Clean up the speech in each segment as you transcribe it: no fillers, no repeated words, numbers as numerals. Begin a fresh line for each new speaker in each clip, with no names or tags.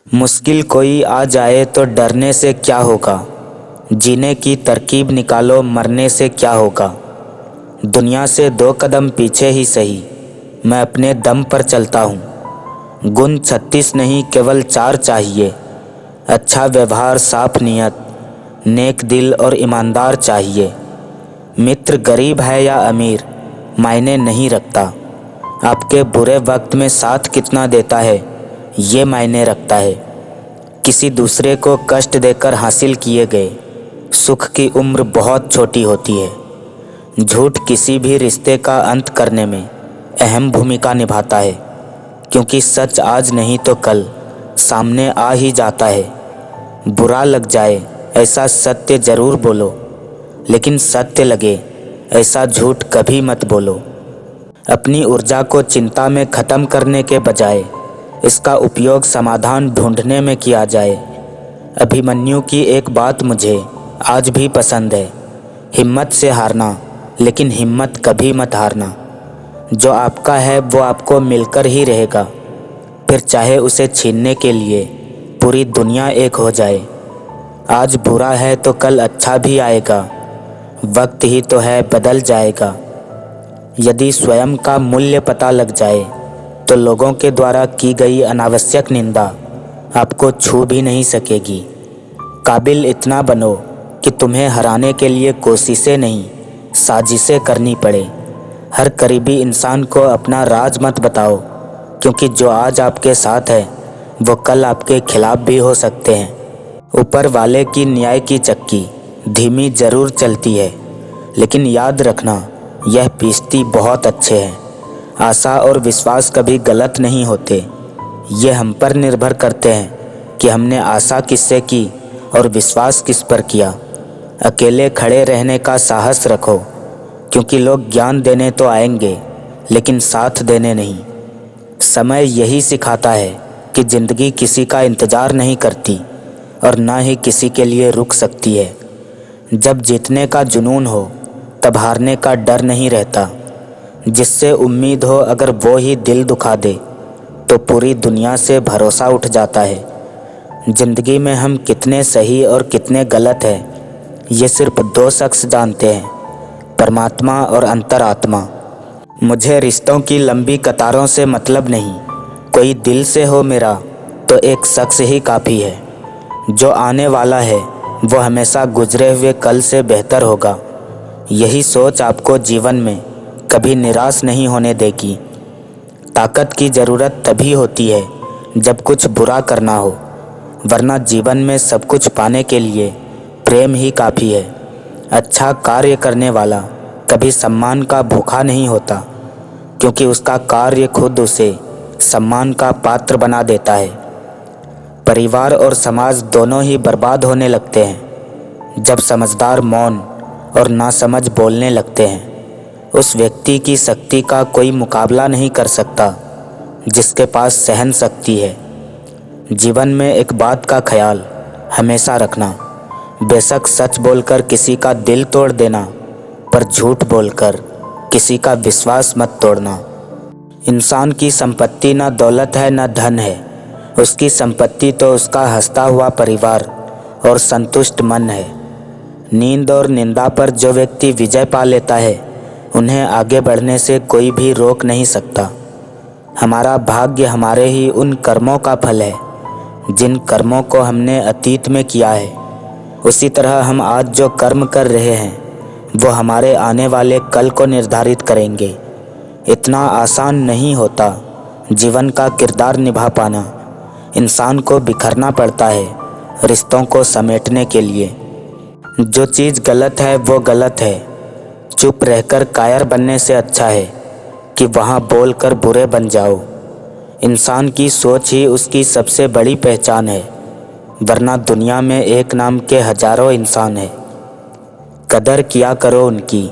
मुश्किल कोई आ जाए तो डरने से क्या होगा, जीने की तरकीब निकालो मरने से क्या होगा। दुनिया से 2 कदम पीछे ही सही, मैं अपने दम पर चलता हूँ। गुण 36 नहीं केवल 4 चाहिए, अच्छा व्यवहार, साफ नियत, नेक दिल और ईमानदार चाहिए। मित्र गरीब है या अमीर मायने नहीं रखता, आपके बुरे वक्त में साथ कितना देता है ये मायने रखता है। किसी दूसरे को कष्ट देकर हासिल किए गए सुख की उम्र बहुत छोटी होती है। झूठ किसी भी रिश्ते का अंत करने में अहम भूमिका निभाता है, क्योंकि सच आज नहीं तो कल सामने आ ही जाता है। बुरा लग जाए ऐसा सत्य ज़रूर बोलो, लेकिन सत्य लगे ऐसा झूठ कभी मत बोलो। अपनी ऊर्जा को चिंता में ख़त्म करने के बजाय इसका उपयोग समाधान ढूंढने में किया जाए। अभिमन्यु की एक बात मुझे आज भी पसंद है, हिम्मत से हारना लेकिन हिम्मत कभी मत हारना। जो आपका है वो आपको मिलकर ही रहेगा, फिर चाहे उसे छीनने के लिए पूरी दुनिया एक हो जाए। आज बुरा है तो कल अच्छा भी आएगा, वक्त ही तो है बदल जाएगा। यदि स्वयं का मूल्य पता लग जाए तो लोगों के द्वारा की गई अनावश्यक निंदा आपको छू भी नहीं सकेगी। काबिल इतना बनो कि तुम्हें हराने के लिए कोशिशें नहीं साजिशें करनी पड़े। हर करीबी इंसान को अपना राज मत बताओ, क्योंकि जो आज आपके साथ है वो कल आपके खिलाफ भी हो सकते हैं। ऊपर वाले की न्याय की चक्की धीमी जरूर चलती है, लेकिन याद रखना यह पीसती बहुत अच्छे है। आशा और विश्वास कभी गलत नहीं होते, ये हम पर निर्भर करते हैं कि हमने आशा किससे की और विश्वास किस पर किया। अकेले खड़े रहने का साहस रखो, क्योंकि लोग ज्ञान देने तो आएंगे लेकिन साथ देने नहीं। समय यही सिखाता है कि ज़िंदगी किसी का इंतज़ार नहीं करती और ना ही किसी के लिए रुक सकती है। जब जीतने का जुनून हो तब हारने का डर नहीं रहता। जिससे उम्मीद हो अगर वो ही दिल दुखा दे तो पूरी दुनिया से भरोसा उठ जाता है। ज़िंदगी में हम कितने सही और कितने गलत हैं ये सिर्फ 2 शख्स जानते हैं, परमात्मा और अंतरात्मा। मुझे रिश्तों की लंबी कतारों से मतलब नहीं, कोई दिल से हो मेरा तो एक शख्स ही काफ़ी है। जो आने वाला है वो हमेशा गुजरे हुए कल से बेहतर होगा। यही सोच आपको जीवन में कभी निराश नहीं होने देगी। ताकत की ज़रूरत तभी होती है जब कुछ बुरा करना हो, वरना जीवन में सब कुछ पाने के लिए प्रेम ही काफ़ी है। अच्छा कार्य करने वाला कभी सम्मान का भूखा नहीं होता, क्योंकि उसका कार्य खुद उसे सम्मान का पात्र बना देता है। परिवार और समाज दोनों ही बर्बाद होने लगते हैं जब समझदार मौन और नासमझ बोलने लगते हैं। उस व्यक्ति की शक्ति का कोई मुकाबला नहीं कर सकता जिसके पास सहन शक्ति है। जीवन में एक बात का ख्याल हमेशा रखना, बेशक सच बोलकर किसी का दिल तोड़ देना, पर झूठ बोलकर किसी का विश्वास मत तोड़ना। इंसान की संपत्ति ना दौलत है ना धन है, उसकी संपत्ति तो उसका हंसता हुआ परिवार और संतुष्ट मन है। नींद और निंदा पर जो व्यक्ति विजय पा लेता है उन्हें आगे बढ़ने से कोई भी रोक नहीं सकता। हमारा भाग्य हमारे ही उन कर्मों का फल है जिन कर्मों को हमने अतीत में किया है। उसी तरह हम आज जो कर्म कर रहे हैं वो हमारे आने वाले कल को निर्धारित करेंगे। इतना आसान नहीं होता जीवन का किरदार निभा पाना। इंसान को बिखरना पड़ता है रिश्तों को समेटने के लिए। जो चीज़ गलत है वो गलत है, चुप रहकर कायर बनने से अच्छा है कि वहाँ बोलकर बुरे बन जाओ। इंसान की सोच ही उसकी सबसे बड़ी पहचान है, वरना दुनिया में एक नाम के हजारों इंसान हैं। कदर किया करो उनकी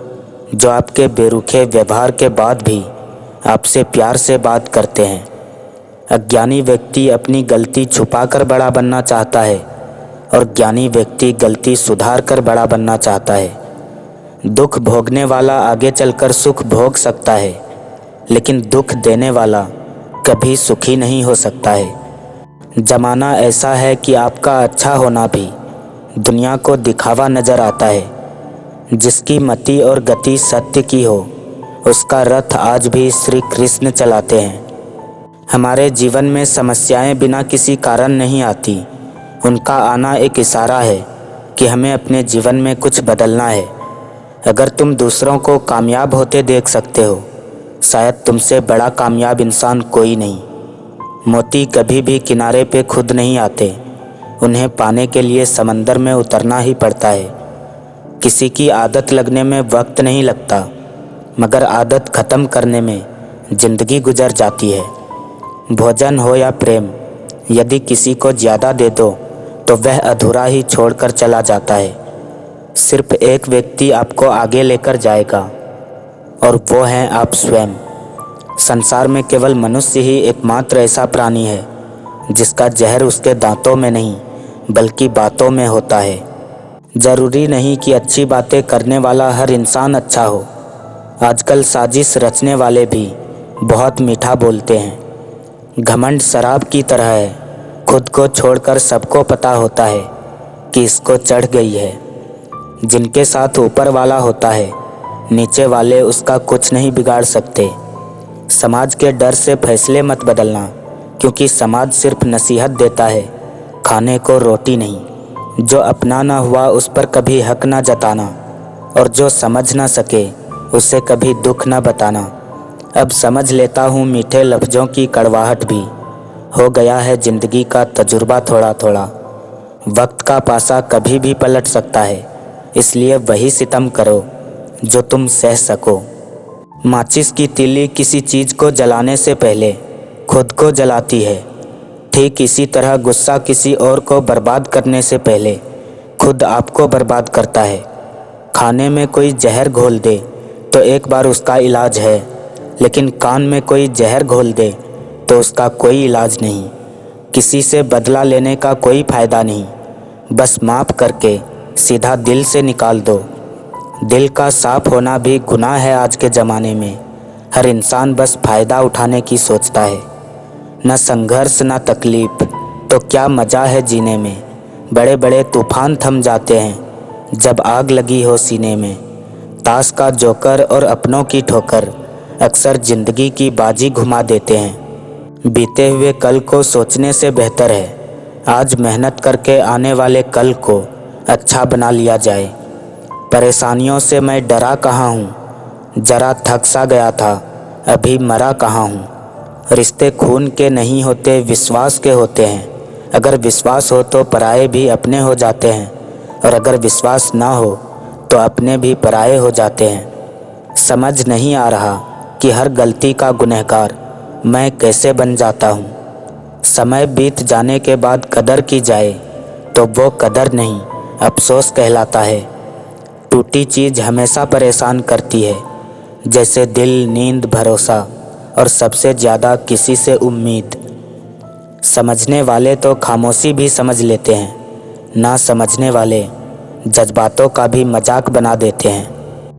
जो आपके बेरुखे व्यवहार के बाद भी आपसे प्यार से बात करते हैं। अज्ञानी व्यक्ति अपनी गलती छुपाकर बड़ा बनना चाहता है और ज्ञानी व्यक्ति गलती सुधार कर बड़ा बनना चाहता है। दुख भोगने वाला आगे चलकर सुख भोग सकता है, लेकिन दुख देने वाला कभी सुखी नहीं हो सकता है। ज़माना ऐसा है कि आपका अच्छा होना भी दुनिया को दिखावा नज़र आता है। जिसकी मति और गति सत्य की हो, उसका रथ आज भी श्री कृष्ण चलाते हैं। हमारे जीवन में समस्याएं बिना किसी कारण नहीं आती। उनका आना एक इशारा है कि हमें अपने जीवन में कुछ बदलना है। अगर तुम दूसरों को कामयाब होते देख सकते हो, शायद तुमसे बड़ा कामयाब इंसान कोई नहीं। मोती कभी भी किनारे पे खुद नहीं आते, उन्हें पाने के लिए समंदर में उतरना ही पड़ता है। किसी की आदत लगने में वक्त नहीं लगता, मगर आदत ख़त्म करने में ज़िंदगी गुजर जाती है। भोजन हो या प्रेम, यदि किसी को ज़्यादा दे दो तो वह अधूरा ही छोड़कर चला जाता है। सिर्फ एक व्यक्ति आपको आगे लेकर जाएगा और वो हैं आप स्वयं। संसार में केवल मनुष्य ही एकमात्र ऐसा प्राणी है जिसका जहर उसके दांतों में नहीं बल्कि बातों में होता है। ज़रूरी नहीं कि अच्छी बातें करने वाला हर इंसान अच्छा हो। आजकल साजिश रचने वाले भी बहुत मीठा बोलते हैं। घमंड शराब की तरह है, खुद को छोड़कर सबको पता होता है कि इसको चढ़ गई है। जिनके साथ ऊपर वाला होता है, नीचे वाले उसका कुछ नहीं बिगाड़ सकते। समाज के डर से फैसले मत बदलना, क्योंकि समाज सिर्फ नसीहत देता है, खाने को रोटी नहीं। जो अपना ना हुआ उस पर कभी हक ना जताना, और जो समझ ना सके उसे कभी दुख ना बताना। अब समझ लेता हूँ मीठे लफ्ज़ों की कड़वाहट भी। हो गया है ज़िंदगी का तजुर्बा थोड़ा थोड़ा। वक्त का पासा कभी भी पलट सकता है, इसलिए वही सितम करो जो तुम सह सको। माचिस की तीली किसी चीज़ को जलाने से पहले खुद को जलाती है। ठीक इसी तरह गुस्सा किसी और को बर्बाद करने से पहले खुद आपको बर्बाद करता है। खाने में कोई जहर घोल दे तो एक बार उसका इलाज है, लेकिन कान में कोई जहर घोल दे तो उसका कोई इलाज नहीं। किसी से बदला लेने का कोई फ़ायदा नहीं, बस माफ़ करके सीधा दिल से निकाल दो। दिल का साफ होना भी गुनाह है आज के ज़माने में। हर इंसान बस फ़ायदा उठाने की सोचता है। न संघर्ष न तकलीफ़ तो क्या मज़ा है जीने में। बड़े बड़े तूफ़ान थम जाते हैं जब आग लगी हो सीने में। ताश का जोकर और अपनों की ठोकर अक्सर ज़िंदगी की बाजी घुमा देते हैं। बीते हुए कल को सोचने से बेहतर है आज मेहनत करके आने वाले कल को अच्छा बना लिया जाए। परेशानियों से मैं डरा कहाँ हूँ, जरा थक सा गया था, अभी मरा कहाँ हूँ। रिश्ते खून के नहीं होते, विश्वास के होते हैं। अगर विश्वास हो तो पराये भी अपने हो जाते हैं, और अगर विश्वास ना हो तो अपने भी पराये हो जाते हैं। समझ नहीं आ रहा कि हर गलती का गुनहगार मैं कैसे बन जाता हूँ। समय बीत जाने के बाद कदर की जाए तो वो कदर नहीं, अफसोस कहलाता है। टूटी चीज़ हमेशा परेशान करती है, जैसे दिल, नींद, भरोसा और सबसे ज़्यादा किसी से उम्मीद। समझने वाले तो खामोशी भी समझ लेते हैं, ना समझने वाले जज्बातों का भी मजाक बना देते हैं।